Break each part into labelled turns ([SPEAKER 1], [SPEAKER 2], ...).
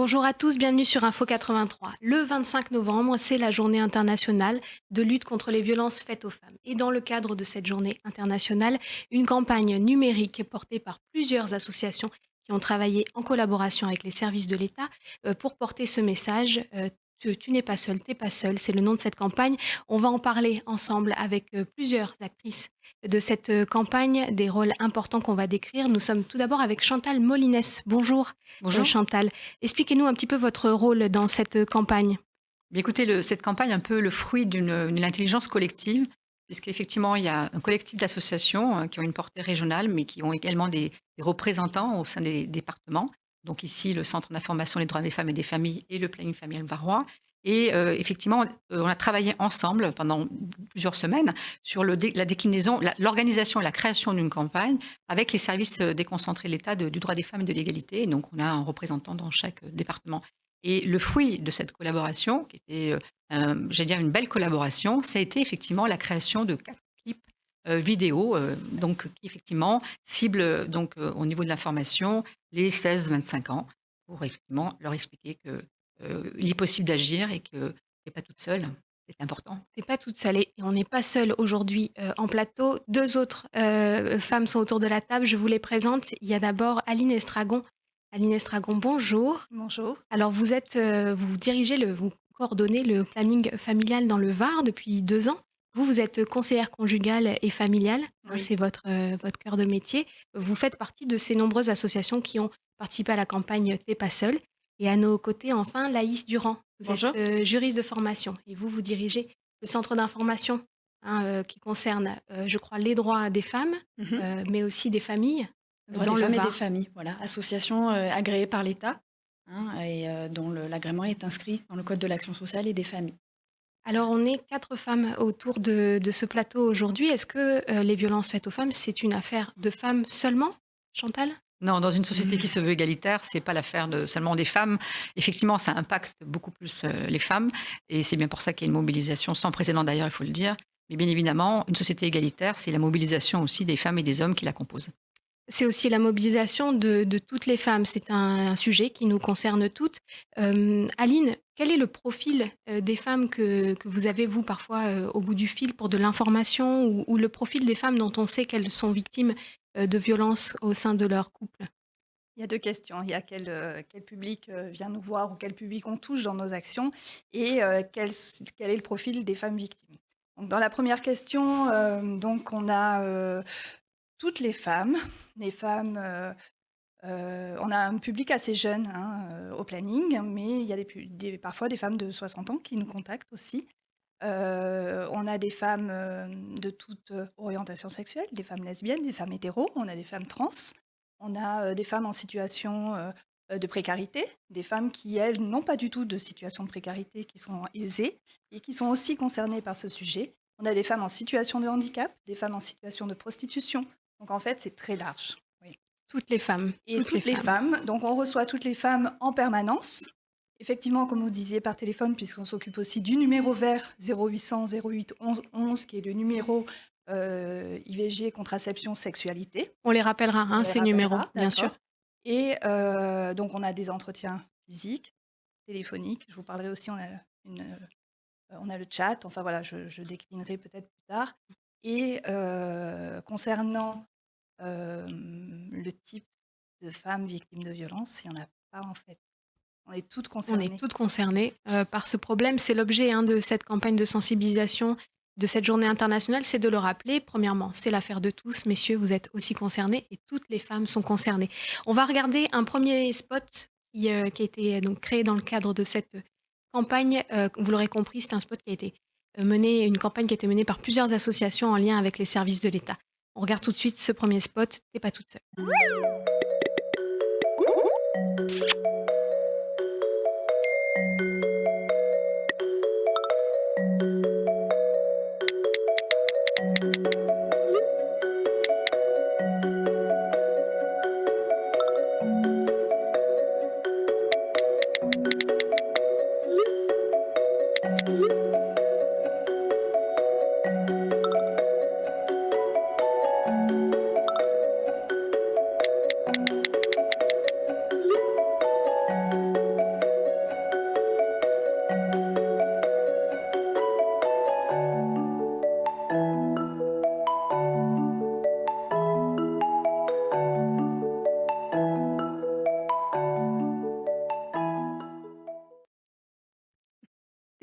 [SPEAKER 1] Bonjour à tous, bienvenue sur Info 83. Le 25 novembre, c'est la journée internationale de lutte contre les violences faites aux femmes. Et dans le cadre de cette journée internationale, une campagne numérique portée par plusieurs associations qui ont travaillé en collaboration avec les services de l'État pour porter ce message. Tu n'es pas seul, t'es pas seul, c'est le nom de cette campagne. On va en parler ensemble avec plusieurs actrices de cette campagne, des rôles importants qu'on va décrire. Nous sommes tout d'abord avec Chantal Molines. Bonjour
[SPEAKER 2] Bonjour.
[SPEAKER 1] Chantal. Expliquez-nous un petit peu votre rôle dans cette campagne.
[SPEAKER 2] Bien, écoutez, cette campagne est un peu le fruit d'une intelligence collective, puisqu'effectivement, il y a un collectif d'associations qui ont une portée régionale, mais qui ont également des représentants au sein des départements. Donc ici, le Centre d'information des droits des femmes et des familles et le planning familial varois. Et effectivement, on a travaillé ensemble pendant plusieurs semaines sur la déclinaison, l'organisation et la création d'une campagne avec les services déconcentrés de l'État du droit des femmes et de l'égalité. Et donc, on a un représentant dans chaque département. Et le fruit de cette collaboration, qui était, j'allais dire une belle collaboration, ça a été effectivement la création de 4 clips, vidéo, donc qui effectivement ciblent, donc au niveau de l'information, les 16-25 ans pour effectivement leur expliquer que, il est possible d'agir et que tu es pas toute seule. C'est important.
[SPEAKER 1] Tu pas toute seule et on n'est pas seul aujourd'hui en plateau. Deux autres femmes sont autour de la table. Je vous les présente. Il y a d'abord Aline Estragon. Aline Estragon, bonjour.
[SPEAKER 3] Bonjour.
[SPEAKER 1] Alors vous dirigez, vous coordonnez le planning familial dans le Var depuis 2 ans. Vous êtes conseillère conjugale et familiale, hein,
[SPEAKER 3] Oui.
[SPEAKER 1] c'est votre cœur de métier. Vous faites partie de ces nombreuses associations qui ont participé à la campagne T'es pas seule. Et à nos côtés, enfin, Laïs Durand. Vous êtes
[SPEAKER 3] Bonjour.
[SPEAKER 1] juriste de formation et vous dirigez le centre d'information hein, qui concerne, je crois, les droits des femmes,
[SPEAKER 3] Mmh.
[SPEAKER 1] mais aussi des familles
[SPEAKER 3] Droits
[SPEAKER 1] dans
[SPEAKER 3] des
[SPEAKER 1] le
[SPEAKER 3] femmes et des
[SPEAKER 1] Var.
[SPEAKER 3] familles, voilà, association, agréée par l'État, hein, et dont l'agrément est inscrit dans le code de l'action sociale et des familles.
[SPEAKER 1] Alors, on est 4 femmes autour de ce plateau aujourd'hui. Est-ce que, les violences faites aux femmes, c'est une affaire de femmes seulement, Chantal?
[SPEAKER 2] Non, dans une société qui se veut égalitaire, c'est pas l'affaire de seulement des femmes. Effectivement, ça impacte beaucoup plus, les femmes et c'est bien pour ça qu'il y a une mobilisation sans précédent d'ailleurs, il faut le dire. Mais bien évidemment, une société égalitaire, c'est la mobilisation aussi des femmes et des hommes qui la composent.
[SPEAKER 1] C'est aussi la mobilisation de toutes les femmes. C'est un sujet qui nous concerne toutes. Aline, quel est le profil, des femmes que vous avez, vous, parfois, au bout du fil pour de l'information ou le profil des femmes dont on sait qu'elles sont victimes, de violences au sein de leur couple?
[SPEAKER 3] Il y a 2 questions. Il y a quel public, vient nous voir ou quel public on touche dans nos actions et quel est le profil des femmes victimes. Donc dans la première question, donc on a, toutes les femmes, on a un public assez jeune, hein, au planning, mais il y a parfois des femmes de 60 ans qui nous contactent aussi. On a des femmes, de toute, orientation sexuelle, des femmes lesbiennes, des femmes hétéros, on a des femmes trans, on a, des femmes en situation, de précarité, des femmes qui, elles, n'ont pas du tout de situation de précarité, qui sont aisées et qui sont aussi concernées par ce sujet. On a des femmes en situation de handicap, des femmes en situation de prostitution. Donc en fait, c'est très large. Oui.
[SPEAKER 1] Toutes les femmes,
[SPEAKER 3] Et
[SPEAKER 1] toutes les
[SPEAKER 3] toutes les
[SPEAKER 1] femmes.
[SPEAKER 3] femmes, donc on reçoit toutes les femmes en permanence. Effectivement, comme vous disiez, par téléphone, puisqu'on s'occupe aussi du numéro vert 0800 08 11 11, qui est le numéro IVG, contraception, sexualité.
[SPEAKER 1] On les rappellera,
[SPEAKER 3] On
[SPEAKER 1] hein,
[SPEAKER 3] les
[SPEAKER 1] ces numéros,
[SPEAKER 3] rappellera,
[SPEAKER 1] bien sûr.
[SPEAKER 3] d'accord. Et donc on a des entretiens physiques, téléphoniques. Je vous parlerai aussi, on a le chat. Enfin voilà, je déclinerai peut-être plus tard. Et concernant le type de femmes victimes de violences, il y en a pas en fait. On est toutes
[SPEAKER 1] On est
[SPEAKER 3] concernées.
[SPEAKER 1] toutes concernées, par ce problème. C'est l'objet, hein, de cette campagne de sensibilisation, de cette journée internationale, c'est de le rappeler. Premièrement, c'est l'affaire de tous. Messieurs, vous êtes aussi concernés et toutes les femmes sont concernées. On va regarder un premier spot qui a été, donc créé dans le cadre de cette campagne. Vous l'aurez compris, c'est un spot qui a été, une campagne qui a été menée par plusieurs associations en lien avec les services de l'État. On regarde tout de suite ce premier spot, «Tu pas toute seule».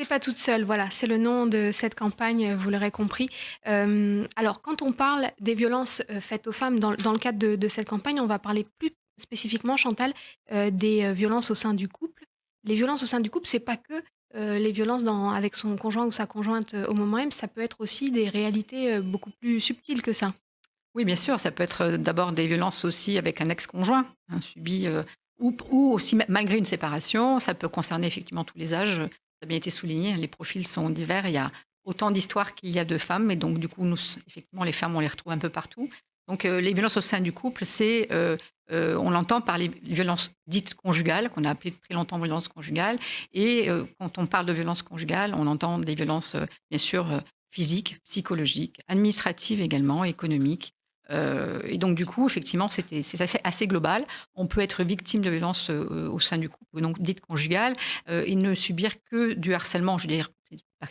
[SPEAKER 1] pas toute seule, voilà, c'est le nom de cette campagne, vous l'aurez compris. Alors quand on parle des violences, faites aux femmes dans le cadre de cette campagne, on va parler plus spécifiquement, Chantal, des, violences au sein du couple. Les violences au sein du couple, c'est pas que, les violences avec son conjoint ou sa conjointe, au moment même, ça peut être aussi des réalités, beaucoup plus subtiles que ça.
[SPEAKER 2] Oui, bien sûr, ça peut être d'abord des violences aussi avec un ex-conjoint, hein, subi, ou aussi malgré une séparation. Ça peut concerner effectivement tous les âges. Ça a bien été souligné, hein, les profils sont divers. Il y a autant d'histoires qu'il y a de femmes. Et donc, du coup, nous, effectivement, les femmes, on les retrouve un peu partout. Donc, les violences au sein du couple, on l'entend par les violences dites conjugales, qu'on a appelées très longtemps violences conjugales. Et quand on parle de violences conjugales, on entend des violences, bien sûr, physiques, psychologiques, administratives également, économiques. Et donc du coup, effectivement, c'est assez global. On peut être victime de violences au sein du couple, donc dites conjugales, et ne subir que du harcèlement. Je veux dire,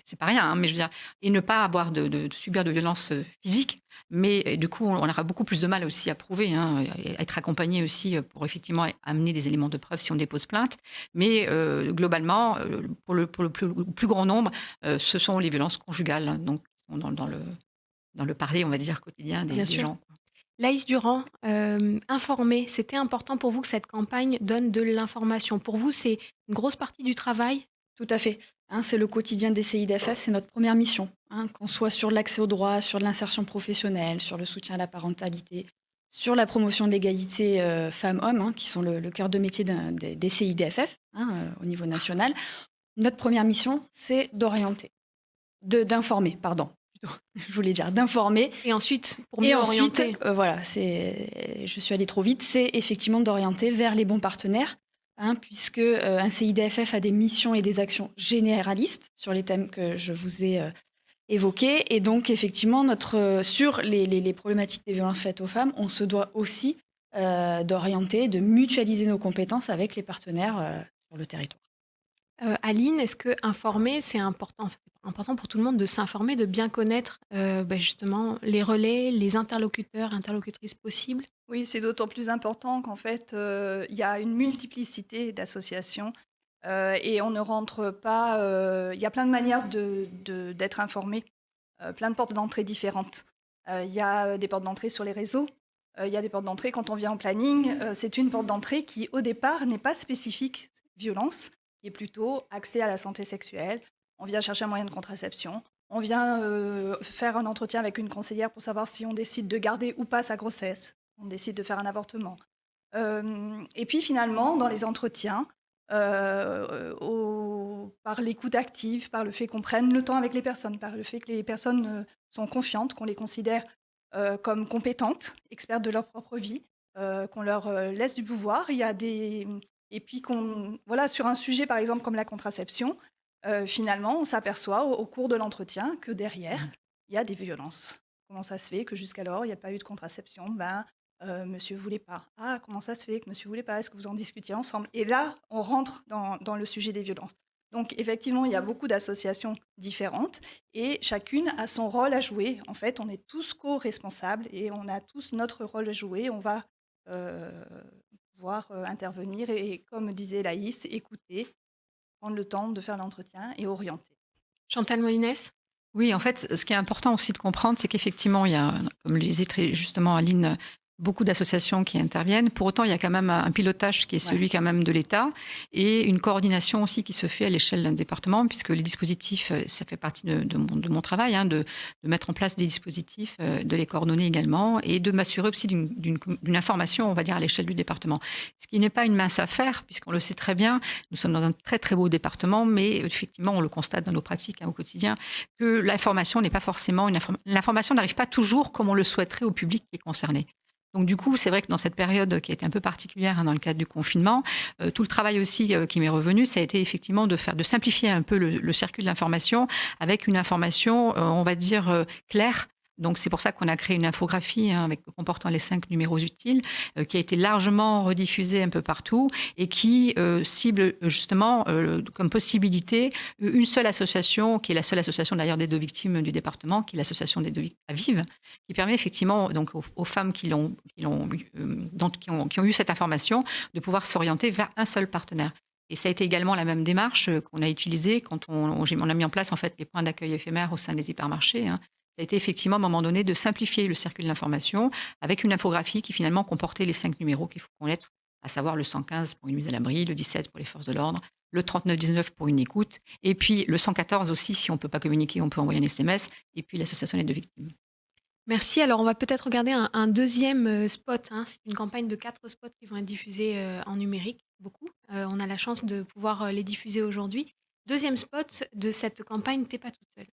[SPEAKER 2] c'est pas rien, hein, mais je veux dire, et ne pas avoir de subir de violences physiques. Mais du coup, on aura beaucoup plus de mal aussi à prouver, hein, et à être accompagné aussi pour effectivement amener des éléments de preuve si on dépose plainte. Mais globalement, pour le plus grand nombre, ce sont les violences conjugales, hein, donc qui sont dans le parler, on va dire, quotidien
[SPEAKER 1] Bien
[SPEAKER 2] des
[SPEAKER 1] sûr.
[SPEAKER 2] gens.
[SPEAKER 1] Laïs Durand, informer, c'était important pour vous que cette campagne donne de l'information. Pour vous, c'est une grosse partie du travail?
[SPEAKER 4] Tout à fait. Hein, c'est le quotidien des CIDFF, c'est notre première mission. Hein, qu'on soit sur l'accès au droit, sur l'insertion professionnelle, sur le soutien à la parentalité, sur la promotion de l'égalité femmes-hommes, hein, qui sont le cœur de métier des CIDFF hein, au niveau national. Notre première mission, c'est d'orienter, d'informer, pardon. Plutôt, je voulais dire d'informer.
[SPEAKER 1] Et ensuite, pour mieux
[SPEAKER 4] Et ensuite,
[SPEAKER 1] orienter?
[SPEAKER 4] voilà, je suis allée trop vite, c'est effectivement d'orienter vers les bons partenaires, hein, puisque un CIDFF a des missions et des actions généralistes sur les thèmes que je vous ai évoqués. Et donc, effectivement, sur les problématiques des violences faites aux femmes, on se doit aussi d'orienter, de mutualiser nos compétences avec les partenaires sur le territoire.
[SPEAKER 1] Aline, est-ce que informer, c'est important? Enfin, c'est important pour tout le monde de s'informer, de bien connaître, justement les relais, les interlocuteurs, interlocutrices possibles?
[SPEAKER 3] Oui, c'est d'autant plus important qu'en fait, il y a une multiplicité d'associations, et on ne rentre pas, il y a plein de manières d'être informé, plein de portes d'entrée différentes. Il y a, des portes d'entrée sur les réseaux, il y a des portes d'entrée quand on vient en planning, c'est une porte d'entrée qui, au départ, n'est pas spécifique violence, qui est plutôt accès à la santé sexuelle. On vient chercher un moyen de contraception, on vient, faire un entretien avec une conseillère pour savoir si on décide de garder ou pas sa grossesse, on décide de faire un avortement. Et puis finalement, dans les entretiens, par l'écoute active, par le fait qu'on prenne le temps avec les personnes, par le fait que les personnes sont confiantes, qu'on les considère comme compétentes, expertes de leur propre vie, qu'on leur laisse du pouvoir. Il y a et puis voilà, sur un sujet par exemple comme la contraception, finalement, on s'aperçoit au cours de l'entretien que derrière, il y a des violences. Comment ça se fait que jusqu'alors, il n'y a pas eu de contraception? Ben, monsieur voulait pas. Ah, comment ça se fait que monsieur voulait pas? Est-ce que vous en discutiez ensemble? Et là, on rentre dans le sujet des violences. Donc effectivement, il y a beaucoup d'associations différentes et chacune a son rôle à jouer. En fait, on est tous co-responsables et on a tous notre rôle à jouer. On va euh, pouvoir intervenir et, comme disait Laïs, écouter, prendre le temps de faire l'entretien et orienter.
[SPEAKER 1] Chantal Molinès?
[SPEAKER 2] Oui, en fait, ce qui est important aussi de comprendre, c'est qu'effectivement, il y a, comme le disait très justement Aline, beaucoup d'associations qui interviennent. Pour autant, il y a quand même un pilotage qui est celui quand même de l'État et une coordination aussi qui se fait à l'échelle d'un département, puisque les dispositifs, ça fait partie de mon travail, hein, de mettre en place des dispositifs, de les coordonner également et de m'assurer aussi d'une information, on va dire, à l'échelle du département. Ce qui n'est pas une mince affaire, puisqu'on le sait très bien, nous sommes dans un très très beau département, mais effectivement, on le constate dans nos pratiques, hein, au quotidien, que l'information n'est pas forcément l'information n'arrive pas toujours comme on le souhaiterait au public qui est concerné. Donc du coup, c'est vrai que dans cette période qui a été un peu particulière, hein, dans le cadre du confinement, tout le travail aussi qui m'est revenu, ça a été effectivement de simplifier un peu le circuit de l'information avec une information, on va dire, claire. Donc c'est pour ça qu'on a créé une infographie, hein, comportant les 5 numéros utiles, qui a été largement rediffusée un peu partout et qui cible justement comme possibilité une seule association, qui est la seule association d'ailleurs des 2 victimes du département, qui est l'association des 2 victimes à Vive, qui permet effectivement donc aux femmes qui ont eu cette information de pouvoir s'orienter vers un seul partenaire. Et ça a été également la même démarche qu'on a utilisée quand on a mis en place en fait les points d'accueil éphémères au sein des hypermarchés, hein. Ça a été effectivement à un moment donné de simplifier le circuit de l'information avec une infographie qui finalement comportait les 5 numéros qu'il faut connaître, à savoir le 115 pour une mise à l'abri, le 17 pour les forces de l'ordre, le 3919 pour une écoute, et puis le 114 aussi, si on ne peut pas communiquer, on peut envoyer un SMS, et puis l'association d'aide de victimes.
[SPEAKER 1] Merci. Alors, on va peut-être regarder un deuxième spot, hein. C'est une campagne de 4 spots qui vont être diffusés en numérique, beaucoup. On a la chance de pouvoir les diffuser aujourd'hui. Deuxième spot de cette campagne, T'es pas toute seule.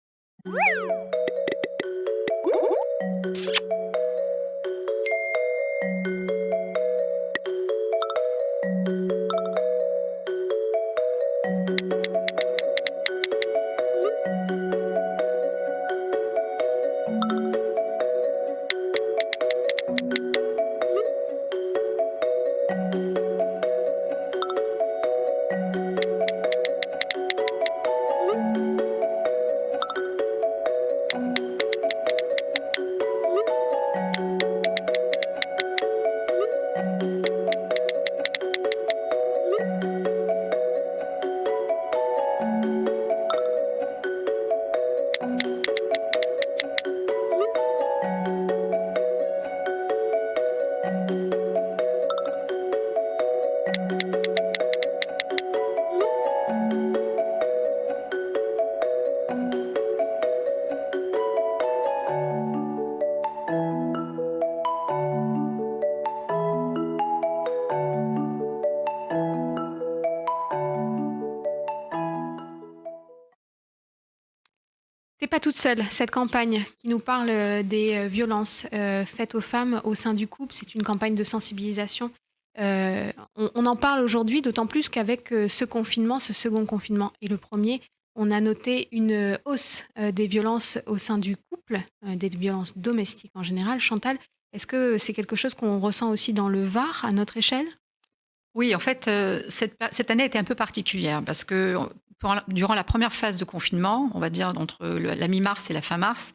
[SPEAKER 1] T'es pas toute seule. Cette campagne qui nous parle des violences faites aux femmes au sein du couple, c'est une campagne de sensibilisation. On en parle aujourd'hui, d'autant plus qu'avec ce confinement, ce second confinement et le premier, on a noté une hausse des violences au sein du couple, des violences domestiques en général. Chantal, est-ce que c'est quelque chose qu'on ressent aussi dans le Var à notre échelle?
[SPEAKER 2] Oui, en fait, cette année était un peu particulière parce que durant la première phase de confinement, on va dire entre la mi-mars et la fin mars,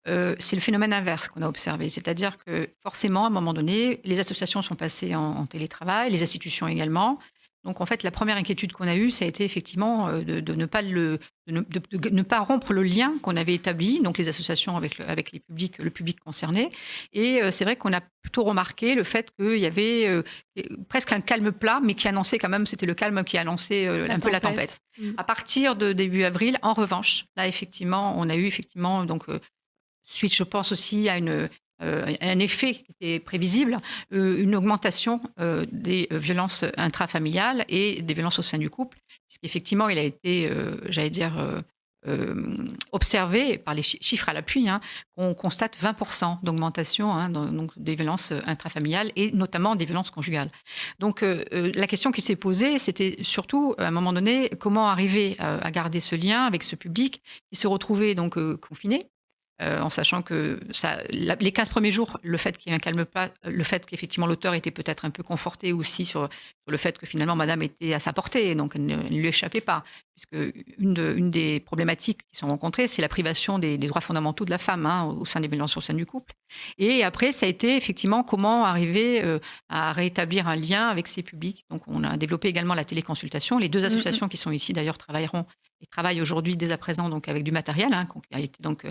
[SPEAKER 2] c'est le phénomène inverse qu'on a observé. C'est-à-dire que forcément, à un moment donné, les associations sont passées en télétravail, les institutions également. Donc en fait, la première inquiétude qu'on a eue, ça a été effectivement de ne pas de ne pas rompre le lien qu'on avait établi, donc les associations avec le public concerné. Et c'est vrai qu'on a plutôt remarqué le fait qu'il y avait presque un calme plat, mais qui annonçait quand même, c'était le calme qui annonçait un peu la tempête. À partir de début avril, en revanche, là effectivement, on a eu effectivement donc suite, je pense aussi à un effet qui était prévisible, une augmentation des violences intrafamiliales et des violences au sein du couple, puisqu'effectivement, il a été, j'allais dire, observé par les chiffres à l'appui, hein, qu'on constate 20% d'augmentation, hein, donc des violences intrafamiliales et notamment des violences conjugales. Donc la question qui s'est posée, c'était surtout à un moment donné comment arriver à garder ce lien avec ce public qui se retrouvait donc confiné, en sachant que les 15 premiers jours, le fait qu'il y ait un calme plat, le fait qu'effectivement l'auteur était peut-être un peu conforté aussi sur le fait que finalement madame était à sa portée, donc elle ne lui échappait pas. Puisque une des problématiques qui sont rencontrées, c'est la privation des droits fondamentaux de la femme, hein, au sein des violences au sein du couple. Et après, ça a été effectivement comment arriver à rétablir un lien avec ces publics. Donc on a développé également la téléconsultation. Les deux associations qui sont ici d'ailleurs travailleront et travaillent aujourd'hui dès à présent donc avec du matériel, hein, qui a été donc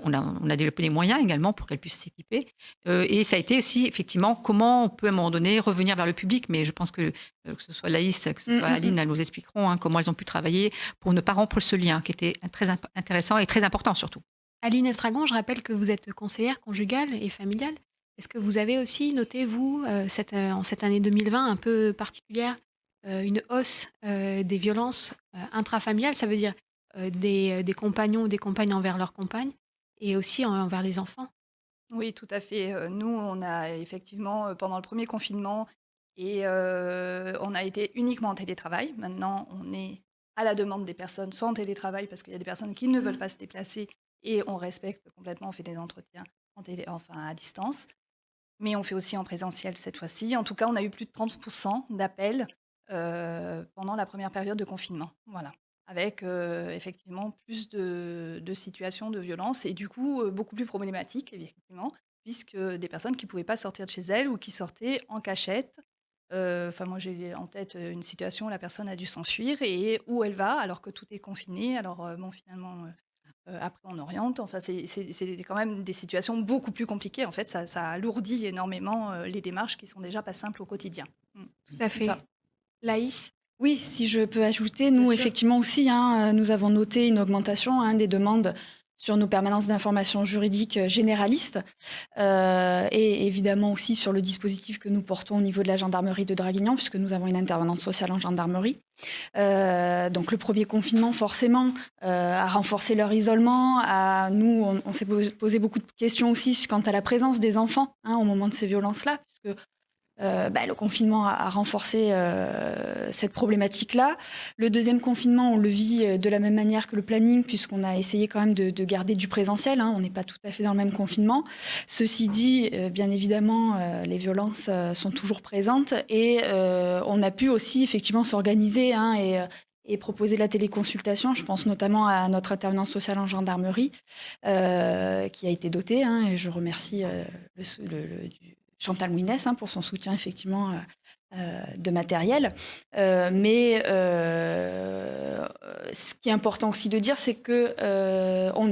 [SPEAKER 2] on a développé les moyens également pour qu'elles puissent s'équiper. Et ça a été aussi, effectivement, comment on peut, à un moment donné, revenir vers le public. Mais je pense que ce soit Laïs, que ce soit Aline, elles nous expliqueront hein, comment elles ont pu travailler pour ne pas rompre ce lien qui était très intéressant et très important surtout.
[SPEAKER 1] Aline Estragon, je rappelle que vous êtes conseillère conjugale et familiale. Est-ce que vous avez aussi noté, vous, en cette année 2020 un peu particulière, une hausse des violences intrafamiliales? Ça veut dire des compagnons ou des compagnes envers leurs compagnes et aussi envers les enfants?
[SPEAKER 3] Oui, tout à fait. Nous, on a effectivement, pendant le premier confinement et on a été uniquement en télétravail. Maintenant, on est à la demande des personnes, soit en télétravail parce qu'il y a des personnes qui ne veulent pas se déplacer et on respecte complètement, on fait des entretiens à distance, mais on fait aussi en présentiel cette fois-ci. En tout cas, on a eu plus de 30 d'appels, pendant la première période de confinement. Voilà, avec, effectivement plus de situations de violence et du coup, beaucoup plus problématiques effectivement, puisque des personnes qui ne pouvaient pas sortir de chez elles ou qui sortaient en cachette, Moi, j'ai en tête une situation où la personne a dû s'enfuir et où elle va alors que tout est confiné. Alors, finalement, après, on oriente. Enfin, c'est quand même des situations beaucoup plus compliquées. En fait, ça alourdit énormément les démarches qui sont déjà pas simples au quotidien. Mm.
[SPEAKER 1] Tout à
[SPEAKER 4] C'est
[SPEAKER 1] fait.
[SPEAKER 4] ça.
[SPEAKER 1] Laïs?
[SPEAKER 4] Oui, si je peux ajouter,
[SPEAKER 1] Bien
[SPEAKER 4] nous,
[SPEAKER 1] sûr.
[SPEAKER 4] effectivement aussi, nous avons noté une augmentation des demandes sur nos permanences d'information juridique généralistes et évidemment aussi sur le dispositif que nous portons au niveau de la gendarmerie de Draguignan, puisque nous avons une intervenante sociale en gendarmerie. Donc le premier confinement, forcément, a renforcé leur isolement. Nous, on s'est posé beaucoup de questions aussi quant à la présence des enfants au moment de ces violences-là, puisque le confinement a renforcé cette problématique-là. Le deuxième confinement, on le vit de la même manière que le planning, puisqu'on a essayé quand même de garder du présentiel. On n'est pas tout à fait dans le même confinement. Ceci dit, bien évidemment, les violences sont toujours présentes et on a pu aussi effectivement s'organiser et proposer la téléconsultation. Je pense notamment à notre intervenante sociale en gendarmerie qui a été dotée et je remercie Chantal Mouinès pour son soutien effectivement de matériel. Mais ce qui est important aussi de dire, c'est que on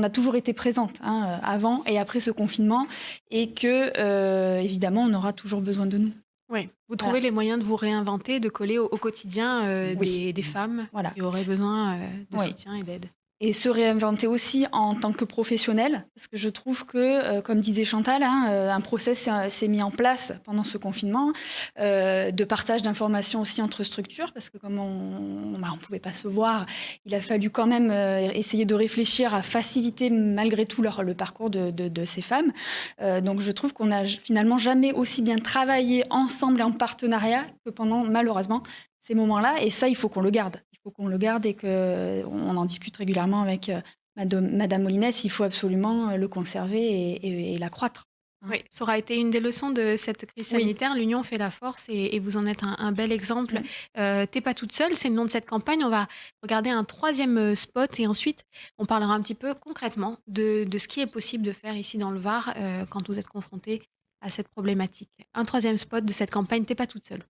[SPEAKER 4] a toujours été présente avant et après ce confinement et que évidemment on aura toujours besoin de nous.
[SPEAKER 1] Oui, vous trouvez les moyens de vous réinventer, de coller au quotidien
[SPEAKER 4] Oui.
[SPEAKER 1] des femmes
[SPEAKER 4] Voilà.
[SPEAKER 1] qui auraient besoin de
[SPEAKER 4] Oui.
[SPEAKER 1] soutien et d'aide.
[SPEAKER 4] Et se réinventer aussi en tant que professionnel, parce que je trouve que, comme disait Chantal, un process s'est mis en place pendant ce confinement, de partage d'informations aussi entre structures, parce que comme on ne pouvait pas se voir, il a fallu quand même essayer de réfléchir à faciliter malgré tout le parcours de ces femmes. Donc je trouve qu'on n'a finalement jamais aussi bien travaillé ensemble et en partenariat que pendant, malheureusement, ces moments-là. Et ça, il faut qu'on le garde. Il faut qu'on le garde et qu'on en discute régulièrement avec Madame Molinès. Il faut absolument le conserver et l'accroître.
[SPEAKER 1] Oui, ça aura été une des leçons de cette crise sanitaire. L'union fait la force et vous en êtes un bel exemple. T'es pas toute seule, c'est le nom de cette campagne. On va regarder un troisième spot et ensuite on parlera un petit peu concrètement de ce qui est possible de faire ici dans le Var quand vous êtes confrontés à cette problématique. Un troisième spot de cette campagne, T'es pas toute seule.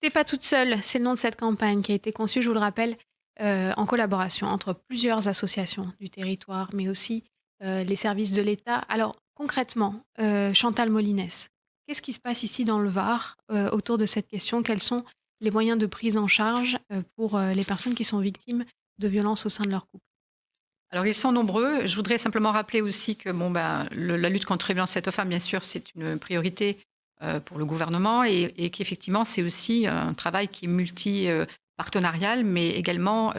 [SPEAKER 1] T'es pas toute seule, c'est le nom de cette campagne qui a été conçue, je vous le rappelle, en collaboration entre plusieurs associations du territoire, mais aussi les services de l'État. Alors concrètement, Chantal Molinès, qu'est-ce qui se passe ici dans le Var autour de cette question? Quels sont les moyens de prise en charge pour les personnes qui sont victimes de violences au sein de leur couple?
[SPEAKER 2] Alors, ils sont nombreux. Je voudrais simplement rappeler aussi que la lutte contre les violences faites aux femmes, bien sûr, c'est une priorité pour le gouvernement et qu'effectivement, c'est aussi un travail qui est multi-partenarial, mais également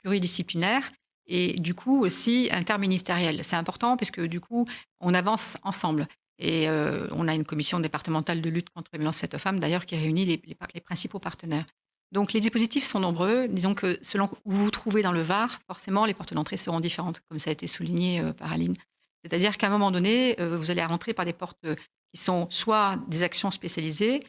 [SPEAKER 2] pluridisciplinaire et du coup aussi interministériel. C'est important parce que du coup, on avance ensemble. Et on a une commission départementale de lutte contre les violences faites aux femmes, d'ailleurs, qui réunit les principaux partenaires. Donc, les dispositifs sont nombreux. Disons que selon où vous vous trouvez dans le Var, forcément, les portes d'entrée seront différentes, comme ça a été souligné par Aline. C'est-à-dire qu'à un moment donné, vous allez rentrer par des portes qui sont soit des actions spécialisées,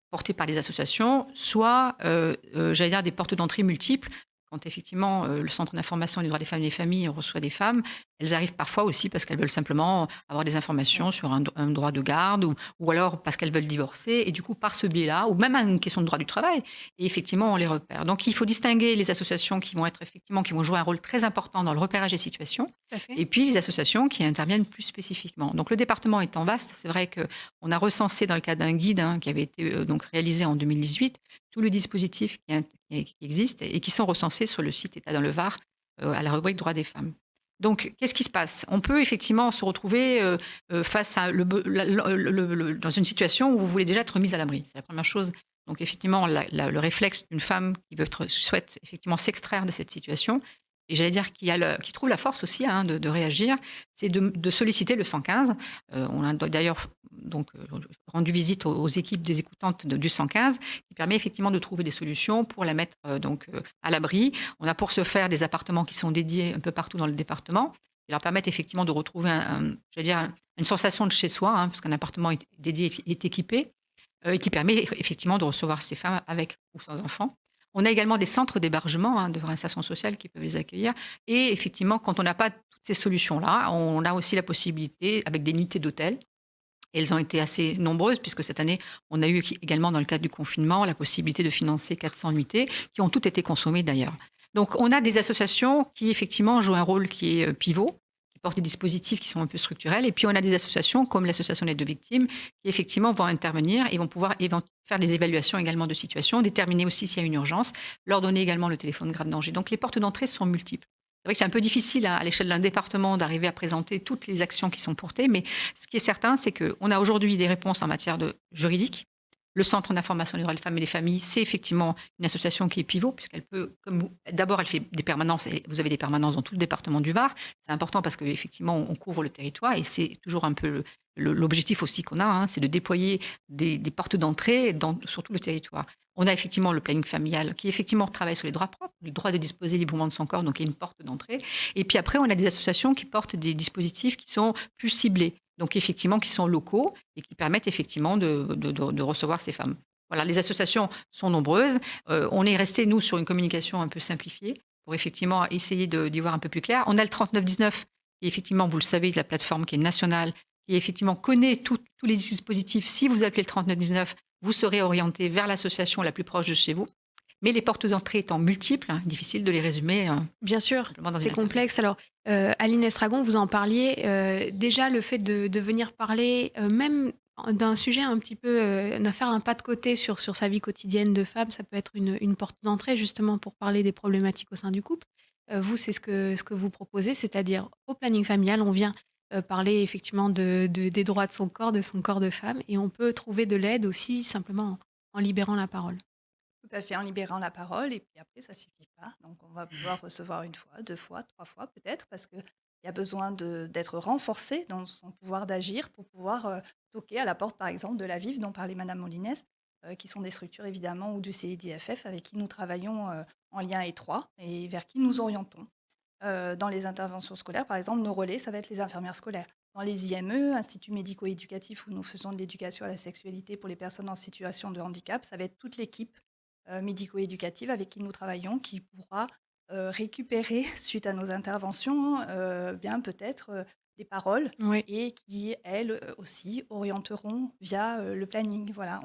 [SPEAKER 2] portées par des associations, soit, j'allais dire, des portes d'entrée multiples. Quand effectivement, le Centre d'information des droits des femmes et des familles reçoit des femmes, Elles arrivent parfois aussi parce qu'elles veulent simplement avoir des informations sur un droit de garde ou alors parce qu'elles veulent divorcer et du coup, par ce biais-là, ou même à une question de droit du travail, et effectivement, on les repère. Donc, il faut distinguer les associations qui vont jouer un rôle très important dans le repérage des situations
[SPEAKER 1] Tout à fait.
[SPEAKER 2] et puis les associations qui interviennent plus spécifiquement. Donc, le département étant vaste, c'est vrai qu'on a recensé dans le cadre d'un guide qui avait été donc réalisé en 2018 tout le dispositif qui existe et qui sont recensés sur le site État dans le Var à la rubrique droits des femmes. Donc, qu'est-ce qui se passe? On peut effectivement se retrouver face à dans une situation où vous voulez déjà être mise à l'abri. C'est la première chose. Donc, effectivement, le réflexe d'une femme qui souhaite effectivement s'extraire de cette situation, et j'allais dire qui trouve la force aussi de réagir, c'est de solliciter le 115. On a d'ailleurs rendu visite aux équipes des écoutantes du 115, qui permet effectivement de trouver des solutions pour la mettre à l'abri. On a pour ce faire des appartements qui sont dédiés un peu partout dans le département, qui leur permettent effectivement de retrouver une sensation de chez soi, parce qu'un appartement dédié est équipé, et qui permet effectivement de recevoir ces femmes avec ou sans enfants. On a également des centres d'hébergement de réinsertion sociale qui peuvent les accueillir. Et effectivement, quand on n'a pas toutes ces solutions-là, on a aussi la possibilité, avec des nuitées d'hôtel, et elles ont été assez nombreuses, puisque cette année, on a eu également, dans le cadre du confinement, la possibilité de financer 400 nuitées, qui ont toutes été consommées d'ailleurs. Donc, on a des associations qui, effectivement, jouent un rôle qui est pivot, qui portent des dispositifs qui sont un peu structurels. Et puis, on a des associations, comme l'association d'aide aux victimes, qui, effectivement, vont intervenir et vont pouvoir faire des évaluations également de situation, déterminer aussi s'il y a une urgence, leur donner également le téléphone grave danger. Donc, les portes d'entrée sont multiples. C'est vrai que c'est un peu difficile à l'échelle d'un département d'arriver à présenter toutes les actions qui sont portées, mais ce qui est certain, c'est qu'on a aujourd'hui des réponses en matière de juridique. Le Centre d'information des droits des femmes et des familles, c'est effectivement une association qui est pivot, puisqu'elle peut, d'abord, elle fait des permanences, et vous avez des permanences dans tout le département du Var. C'est important parce qu'effectivement, on couvre le territoire, et c'est toujours un peu l'objectif aussi qu'on a, c'est de déployer des portes d'entrée sur tout le territoire. On a effectivement le planning familial qui effectivement travaille sur les droits propres, le droit de disposer librement de son corps, donc il y a une porte d'entrée. Et puis après, on a des associations qui portent des dispositifs qui sont plus ciblés, donc effectivement qui sont locaux et qui permettent effectivement de recevoir ces femmes. Voilà, les associations sont nombreuses. On est resté, nous, sur une communication un peu simplifiée pour effectivement essayer d'y voir un peu plus clair. On a le 3919, qui effectivement, vous le savez, la plateforme qui est nationale, qui effectivement connaît tous les dispositifs. Si vous appelez le 3919, vous serez orienté vers l'association la plus proche de chez vous. Mais les portes d'entrée étant multiples, difficile de les résumer.
[SPEAKER 1] Bien sûr, c'est complexe. Alors, Aline Estragon, vous en parliez. Déjà, le fait de venir parler, même d'un sujet un petit peu, de faire un pas de côté sur sa vie quotidienne de femme, ça peut être une porte d'entrée justement pour parler des problématiques au sein du couple. Vous, c'est ce que vous proposez, c'est-à-dire au planning familial, on vient parler effectivement des droits de son corps de femme, et on peut trouver de l'aide aussi simplement en libérant la parole.
[SPEAKER 3] Tout à fait, en libérant la parole. Et puis après, ça suffit pas. Donc, on va pouvoir recevoir une fois, 2 fois, 3 fois peut-être, parce qu'il y a besoin d'être renforcé dans son pouvoir d'agir pour pouvoir toquer à la porte, par exemple, de la VIF dont parlait Madame Molines, qui sont des structures évidemment, ou du CIDFF avec qui nous travaillons en lien étroit et vers qui nous orientons. Dans les interventions scolaires, par exemple, nos relais, ça va être les infirmières scolaires. Dans les IME, instituts médico-éducatifs, où nous faisons de l'éducation à la sexualité pour les personnes en situation de handicap, ça va être toute l'équipe médico-éducative avec qui nous travaillons, qui pourra récupérer, suite à nos interventions, bien peut-être des paroles,
[SPEAKER 1] Oui.
[SPEAKER 3] et qui, elles aussi, orienteront via le planning. Voilà.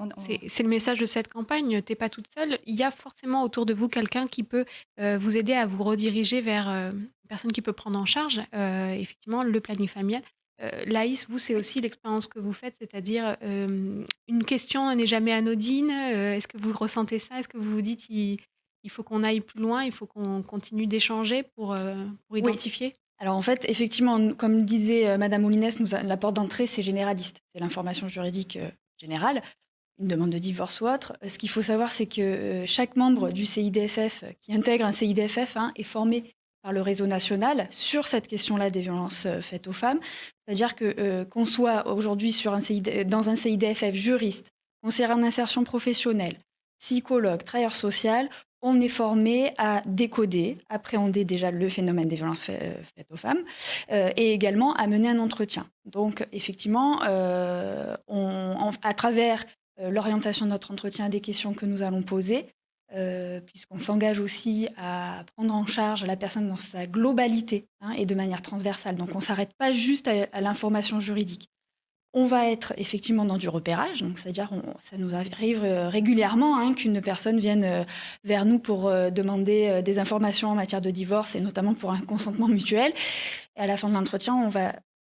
[SPEAKER 1] C'est le message de cette campagne. T'es pas toute seule. Il y a forcément autour de vous quelqu'un qui peut vous aider à vous rediriger vers une personne qui peut prendre en charge effectivement le planning familial. Laïs, vous, c'est aussi l'expérience que vous faites, c'est-à-dire une question n'est jamais anodine. Est-ce que vous ressentez ça? Est-ce que vous vous dites il faut qu'on aille plus loin, il faut qu'on continue d'échanger pour
[SPEAKER 4] Oui.
[SPEAKER 1] identifier?
[SPEAKER 4] Alors en fait, effectivement, comme disait Madame Moulines, la porte d'entrée, c'est généraliste. C'est l'information juridique générale, une demande de divorce ou autre. Ce qu'il faut savoir, c'est que chaque membre du CIDFF qui intègre un CIDFF est formé par le réseau national sur cette question-là des violences faites aux femmes. C'est-à-dire que qu'on soit aujourd'hui dans un CIDFF juriste, conseillère en insertion professionnelle, psychologue, travailleur social, on est formé à décoder, appréhender déjà le phénomène des violences faites aux femmes et également à mener un entretien. Donc, effectivement, à travers l'orientation de notre entretien, des questions que nous allons poser, puisqu'on s'engage aussi à prendre en charge la personne dans sa globalité, hein, et de manière transversale. Donc on ne s'arrête pas juste à l'information juridique. On va être effectivement dans du repérage, donc c'est-à-dire ça nous arrive régulièrement, hein, qu'une personne vienne vers nous pour demander des informations en matière de divorce et notamment pour un consentement mutuel. Et à la fin de l'entretien,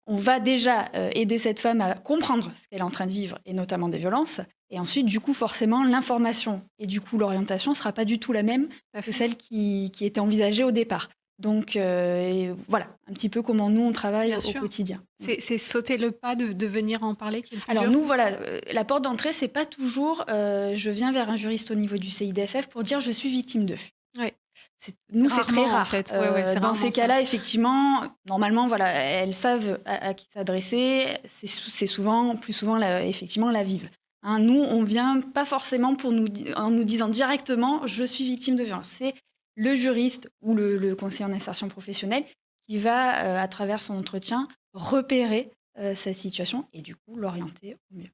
[SPEAKER 4] on va déjà aider cette femme à comprendre ce qu'elle est en train de vivre et notamment des violences. Et ensuite, du coup, forcément, l'information et du coup l'orientation ne sera pas du tout la même que celle qui était envisagée au départ. Donc et voilà, un petit peu comment nous, on travaille
[SPEAKER 1] Bien
[SPEAKER 4] au
[SPEAKER 1] sûr.
[SPEAKER 4] quotidien.
[SPEAKER 1] C'est sauter le pas de venir en parler qui est le plus
[SPEAKER 4] Alors
[SPEAKER 1] dur.
[SPEAKER 4] nous, voilà, la porte d'entrée, c'est pas toujours je viens vers un juriste au niveau du CIDFF pour dire je suis victime d'eux.
[SPEAKER 1] Ouais.
[SPEAKER 4] Nous, c'est très
[SPEAKER 1] Rarement, en
[SPEAKER 4] rare.
[SPEAKER 1] fait. Ouais, c'est
[SPEAKER 4] Dans
[SPEAKER 1] rarement
[SPEAKER 4] ces
[SPEAKER 1] ça.
[SPEAKER 4] cas-là, effectivement, normalement, voilà, elles savent à qui s'adresser. C'est souvent, plus souvent, effectivement, la vive. Hein, nous, on vient pas forcément en nous disant directement je suis victime de violence. C'est le juriste ou le conseiller en insertion professionnelle qui va, à travers son entretien, repérer sa situation et du coup l'orienter au mieux.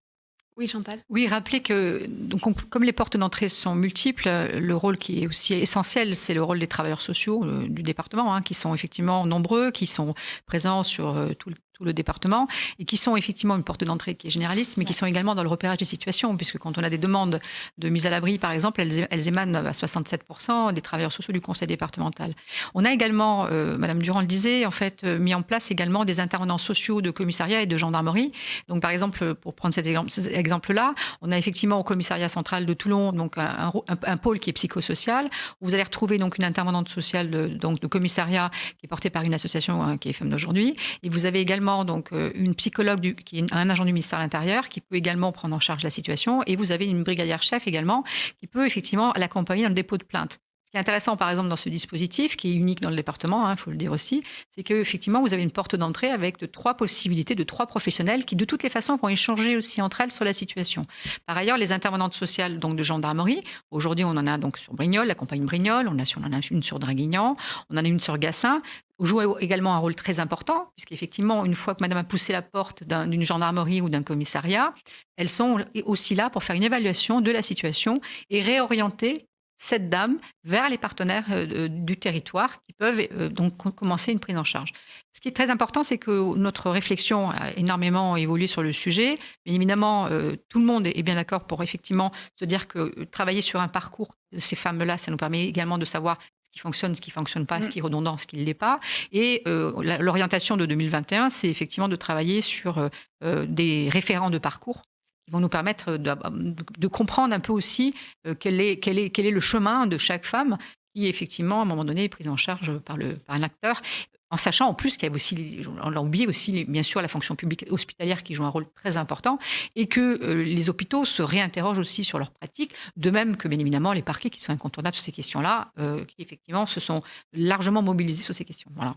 [SPEAKER 1] Oui, Chantal.
[SPEAKER 2] Oui, rappelez que donc, comme les portes d'entrée sont multiples, le rôle qui est aussi essentiel, c'est le rôle des travailleurs sociaux du département, hein, qui sont effectivement nombreux, qui sont présents sur tout le département et qui sont effectivement une porte d'entrée qui est généraliste, mais qui sont également dans le repérage des situations, puisque quand on a des demandes de mise à l'abri, par exemple, elles émanent à 67% des travailleurs sociaux du conseil départemental. On a également, Madame Durand le disait, en fait, mis en place également des intervenants sociaux de commissariat et de gendarmerie. Donc, par exemple, pour prendre cet exemple-là, on a effectivement au commissariat central de Toulon donc un pôle qui est psychosocial, où vous allez retrouver donc une intervenante sociale de commissariat qui est portée par une association qui est Femmes d'aujourd'hui, et vous avez également donc une psychologue qui est un agent du ministère de l'Intérieur qui peut également prendre en charge la situation, et vous avez une brigadière chef également qui peut effectivement l'accompagner dans le dépôt de plainte. Ce qui est intéressant, par exemple, dans ce dispositif, qui est unique dans le département, faut le dire aussi, c'est qu'effectivement, vous avez une porte d'entrée avec 3 possibilités de 3 professionnels qui, de toutes les façons, vont échanger aussi entre elles sur la situation. Par ailleurs, les intervenantes sociales donc, de gendarmerie, aujourd'hui, on en a donc sur Brignoles, la compagnie Brignoles, on en a une sur Draguignan, on en a une sur Gassin, joue également un rôle très important, puisqu'effectivement, une fois que madame a poussé la porte d'une gendarmerie ou d'un commissariat, elles sont aussi là pour faire une évaluation de la situation et réorienter cette dame vers les partenaires du territoire qui peuvent donc commencer une prise en charge. Ce qui est très important, c'est que notre réflexion a énormément évolué sur le sujet. Bien évidemment, tout le monde est bien d'accord pour effectivement se dire que travailler sur un parcours de ces femmes-là, ça nous permet également de savoir ce qui fonctionne, ce qui ne fonctionne pas, ce qui est redondant, ce qui ne l'est pas. Et l'orientation de 2021, c'est effectivement de travailler sur des référents de parcours qui vont nous permettre de comprendre un peu aussi quel est le chemin de chaque femme qui, effectivement, à un moment donné, est prise en charge par un acteur, en sachant en plus qu'il y a aussi, on l'a oublié aussi, bien sûr, la fonction publique hospitalière qui joue un rôle très important, et que les hôpitaux se réinterrogent aussi sur leurs pratiques, de même que, bien évidemment, les parquets qui sont incontournables sur ces questions-là, qui, effectivement, se sont largement mobilisés sur ces questions. Voilà.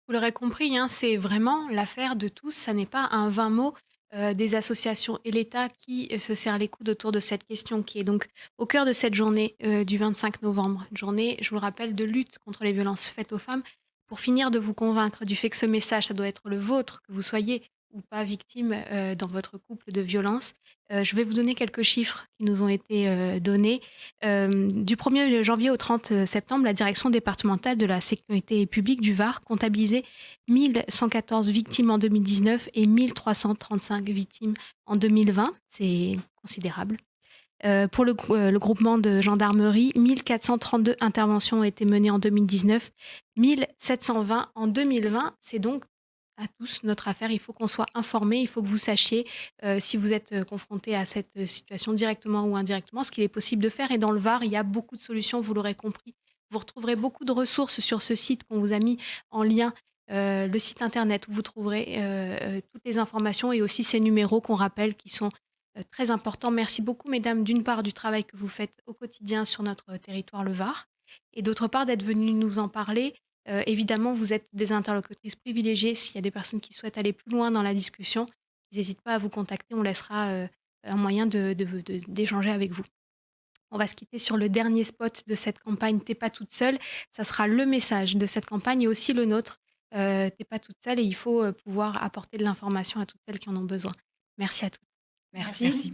[SPEAKER 1] Vous l'aurez compris, hein, c'est vraiment l'affaire de tous. Ça n'est pas un vain mot des associations et l'État qui se serrent les coudes autour de cette question qui est donc au cœur de cette journée du 25 novembre. Une journée, je vous le rappelle, de lutte contre les violences faites aux femmes. Pour finir de vous convaincre du fait que ce message, ça doit être le vôtre, que vous soyez ou pas victime dans votre couple de violence, je vais vous donner quelques chiffres qui nous ont été donnés. Du 1er janvier au 30 septembre, la direction départementale de la sécurité publique du Var comptabilisait 1114 victimes en 2019 et 1335 victimes en 2020. C'est considérable. Pour le groupement de gendarmerie, 1432 interventions ont été menées en 2019, 1720 en 2020. C'est donc à tous notre affaire. Il faut qu'on soit informé, il faut que vous sachiez si vous êtes confronté à cette situation directement ou indirectement, ce qu'il est possible de faire. Et dans le Var, il y a beaucoup de solutions, vous l'aurez compris. Vous retrouverez beaucoup de ressources sur ce site qu'on vous a mis en lien, le site internet où vous trouverez toutes les informations et aussi ces numéros qu'on rappelle qui sont très importants. Merci beaucoup, mesdames, d'une part du travail que vous faites au quotidien sur notre territoire, le Var, et d'autre part d'être venues nous en parler. Évidemment, vous êtes des interlocutrices privilégiées. S'il y a des personnes qui souhaitent aller plus loin dans la discussion, ils n'hésitent pas à vous contacter. On laissera un moyen d'échanger avec vous. On va se quitter sur le dernier spot de cette campagne T'es pas toute seule. Ça sera le message de cette campagne et aussi le nôtre. T'es pas toute seule et il faut pouvoir apporter de l'information à toutes celles qui en ont besoin. Merci à toutes.
[SPEAKER 4] Merci.
[SPEAKER 2] Merci.